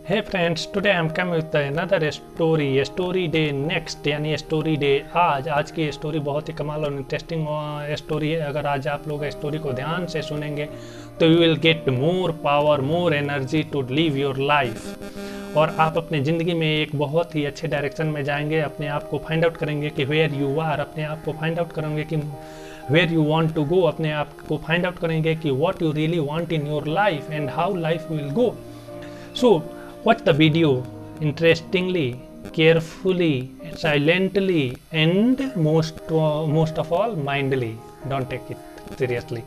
Hey friends, today I'm coming with another story day next यानी story day आज की story बहुत ही कमाल और इंटरेस्टिंग स्टोरी है। अगर आज आप लोग स्टोरी को ध्यान से सुनेंगे तो you will get more power, more energy to live your life और आप अपने ज़िंदगी में एक बहुत ही अच्छे डायरेक्शन में जाएंगे। अपने आप को फाइंड आउट करेंगे कि वेयर यू आर, अपने आप को फाइंड आउट करेंगे कि where you want to go, अपने आप को फाइंड आउट करेंगे कि what you really want in your life and how life will go. So watch the video interestingly, carefully, silently, and most of all mindly. Don't take it seriously.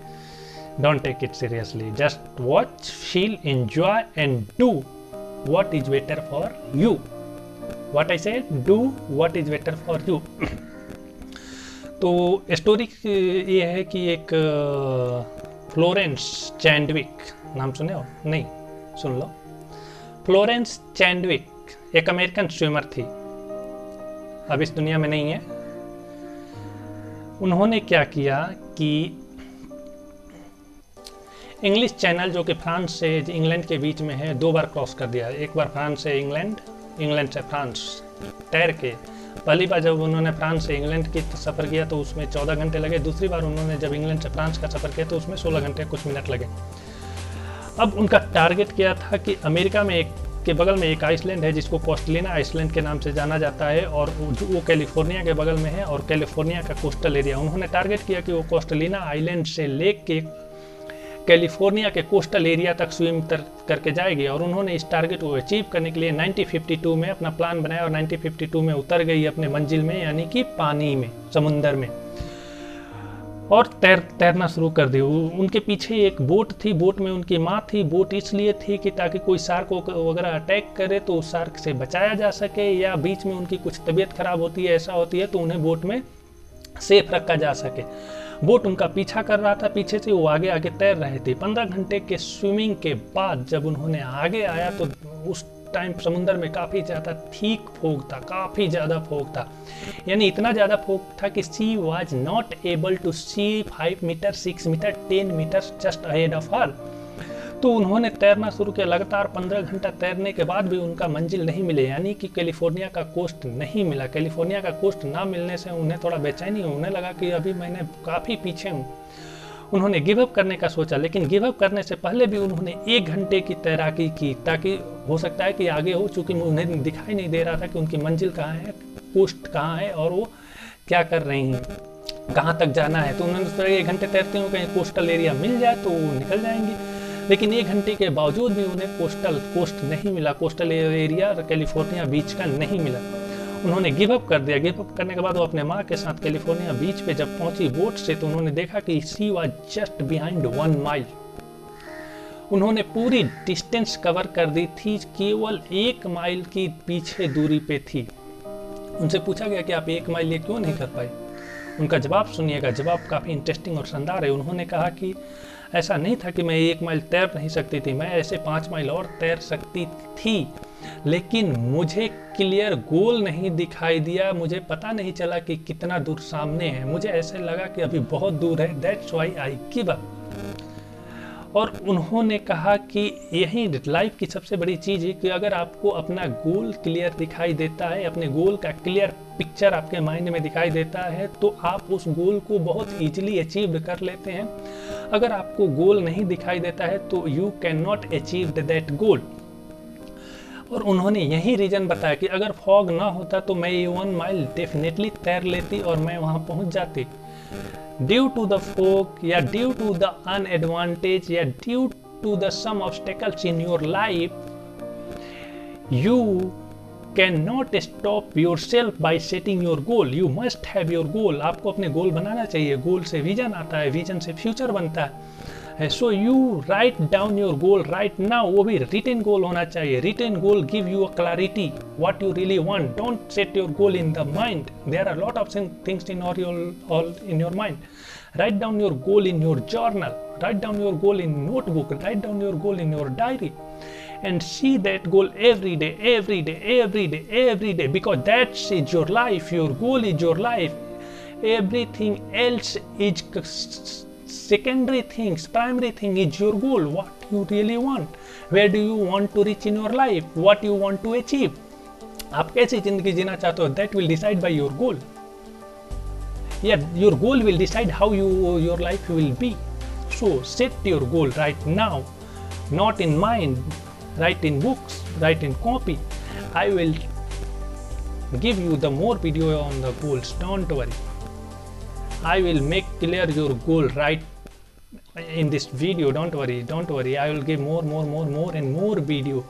Don't take it seriously. Just watch, feel, enjoy, and do what is better for you. What I said, do what is better for you. तो story ये है कि एक Florence चैंडविक, नाम सुने हो? नहीं, सुन लो। Florence चैंडविक एक अमेरिकन स्विमर थी, अब इस दुनिया में नहीं है। उन्होंने क्या किया कि इंग्लिश चैनल जो कि फ्रांस से इंग्लैंड के बीच में है, 2 बार क्रॉस कर दिया। एक बार फ्रांस से इंग्लैंड, इंग्लैंड से फ्रांस तैर के। पहली बार जब उन्होंने फ्रांस से इंग्लैंड की सफ़र किया तो उसमें 14 घंटे लगे। दूसरी बार उन्होंने जब इंग्लैंड से फ्रांस का सफ़र किया तो उसमें 16 घंटे कुछ मिनट लगे। अब उनका टारगेट क्या था कि अमेरिका में के बगल में एक आइसलैंड है जिसको कोस्टलिना आइसलैंड के नाम से जाना जाता है और वो कैलिफोर्निया के बगल में है और कैलिफोर्निया का कोस्टल एरिया। उन्होंने टारगेट किया कि वो कोस्टलिना आइलैंड से लेके कैलिफोर्निया के कोस्टल एरिया तक स्विम करके जाएगी और उन्होंने इस टारगेट को अचीव करने के लिए 1952 में अपना प्लान बनाया और 1952 में उतर गई अपने मंजिल में, यानी कि पानी में, समुंदर में, और तैरना शुरू कर दी। उनके पीछे एक बोट थी, बोट में उनकी माँ थी। बोट इसलिए थी कि ताकि कोई शार्क वगैरह अटैक करे तो उस शार्क से बचाया जा सके, या बीच में उनकी कुछ तबीयत खराब होती है, ऐसा होती है तो उन्हें बोट में सेफ रखा जा सके। बोट उनका पीछा कर रहा था, पीछे से वो आगे आगे तैर रहे थे। 15 घंटे के स्विमिंग के बाद जब उन्होंने आगे आया तो उस टाइम समुंदर में काफ़ी ज़्यादा ठीक फोग था, काफ़ी ज़्यादा फोग था, यानी इतना ज़्यादा फोग था कि she was not able to see 5 metre, 6 metre, 10 metre just ahead of her. तो उन्होंने तैरना शुरू किया। लगातार 15 घंटा तैरने के बाद भी उनका मंजिल नहीं मिले, यानी कि कैलिफोर्निया का कोस्ट नहीं मिला। कैलिफोर्निया का कोस्ट ना मिलने से उन्हें थोड़ा बेचैनी होने लगा कि अभी मैंने काफ़ी पीछे हूँ। उन्होंने गिव अप करने का सोचा, लेकिन गिव अप करने से पहले भी उन्होंने 1 घंटे की तैराकी की, ताकि हो सकता है कि आगे हो, चूँकि उन्हें दिखाई नहीं दे रहा था कि उनकी मंजिल कहाँ है, कोस्ट कहाँ है और वो क्या कर रही हैं, कहाँ तक जाना है। तो उन्होंने सोचा 1 घंटे तैरती हूँ, कहीं कोस्टल एरिया मिल जाए तो वो निकल जाएंगे। लेकिन 1 घंटे के बावजूद भी उन्हें कोस्ट नहीं मिला, कोस्टल एरिया कैलिफोर्निया बीच का नहीं मिला। उन्होंने गिव अप कर दिया। गिव अप करने के बाद वो अपने माँ के साथ कैलिफोर्निया बीच पे जब पहुंची बोट से तो उन्होंने देखा कि she was just behind 1 mile. उन्होंने पूरी डिस्टेंस कवर कर दी थी, केवल 1 माइल की पीछे दूरी पे थी। उनसे पूछा गया कि आप 1 माइल ये क्यों नहीं कर पाए। उनका जवाब सुनिएगा, जवाब काफ़ी इंटरेस्टिंग और शानदार है। उन्होंने कहा कि ऐसा नहीं था कि मैं 1 माइल तैर नहीं सकती थी, मैं ऐसे 5 माइल और तैर सकती थी, लेकिन मुझे क्लियर गोल नहीं दिखाई दिया। मुझे पता नहीं चला कि कितना दूर सामने है, मुझे ऐसे लगा कि अभी बहुत दूर है, that's why I give up. और उन्होंने कहा कि यही लाइफ की सबसे बड़ी चीज़ है कि अगर आपको अपना गोल क्लियर दिखाई देता है, अपने गोल का क्लियर पिक्चर आपके माइंड में दिखाई देता है, तो आप उस गोल को बहुत ईजिली अचीव कर लेते हैं। अगर आपको गोल नहीं दिखाई देता है तो you can not achieve that goal. और उन्होंने यही रीज़न बताया कि अगर फॉग ना होता तो मैं ये 1 माइल डेफिनेटली तैर लेती और मैं वहाँ पहुँच जाती। ड्यू टू द फॉग या ड्यू टू द अनएडवांटेज या due to the some obstacles in your life, you can not stop yourself by setting your goal. You must have your goal. आपको अपने गोल बनाना चाहिए। गोल से vision आता है, vision से future बनता है। So you write down your goal right now. वो भी रिटन गोल होना चाहिए। Written goal give you a clarity what you really want. Don't set your goal in the mind. There are lot of things in your mind. Write down your goal in your journal, write down your goal in notebook, write down your goal in your diary, and see that goal every day, every day, every day, every day, because that is your life. Your goal is your life. Everything else is secondary things. Primary thing is your goal, what you really want. Where do you want to reach in your life? What you want to achieve? आप कैसी जिंदगी जीना चाहते हो? That will decide by your goal. Yeah, your goal will decide how your life will be. So set your goal right now, not in mind. Write in books, write in copy. I will give you the more video on the goals. Don't worry. I will make clear your goal right in this video. Don't worry. I will give more and more video.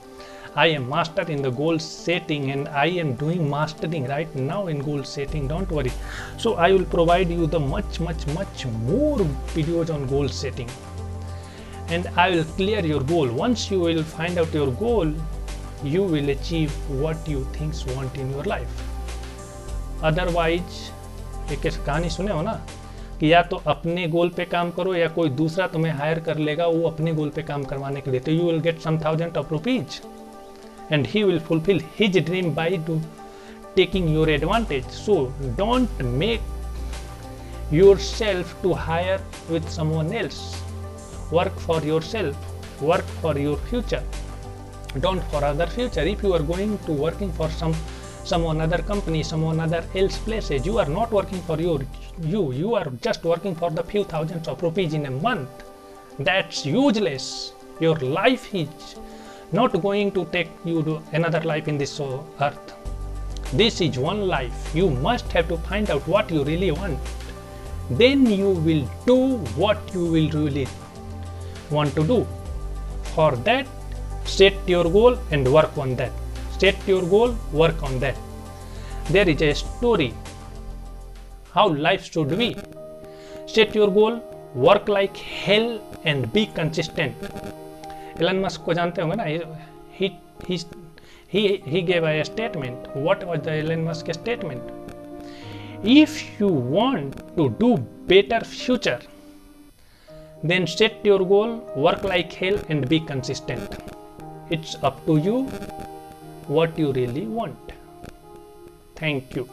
I am master in the goal setting, and I am doing mastering right now in goal setting. Don't worry. So I will provide you the much more videos on goal setting, and I will clear your goal. Once you will find out your goal, you will achieve what you think want in your life. Otherwise, एक कहानी सुने हो ना कि या तो अपने गोल पे काम करो या कोई दूसरा तुम्हें हायर कर लेगा वो अपने गोल पे काम करवाने के लिए, तो you will gate some thousands of rupees and he will fulfill his dream by taking your advantage. So don't make yourself to hire with someone else. Work for yourself, work for your future, don't for other future. If you are going to working for some other company, someone other else places, you are not working for you are just working for the few thousands of rupees in a month. That's useless. Your life is not going to take you to another life in this earth. This is one life. You must have to find out what you really want. Then you will do what you will really want to do. For that, set your goal and work on that. Set your goal, work on that. There is a story how life should be. Set your goal, work like hell and be consistent. Elon Musk को जानते होंगे ना, he gave a statement. What was the Elon Musk statement? If you want to do better future, then set your goal, work like hell and be consistent. It's up to you what you really want. Thank you.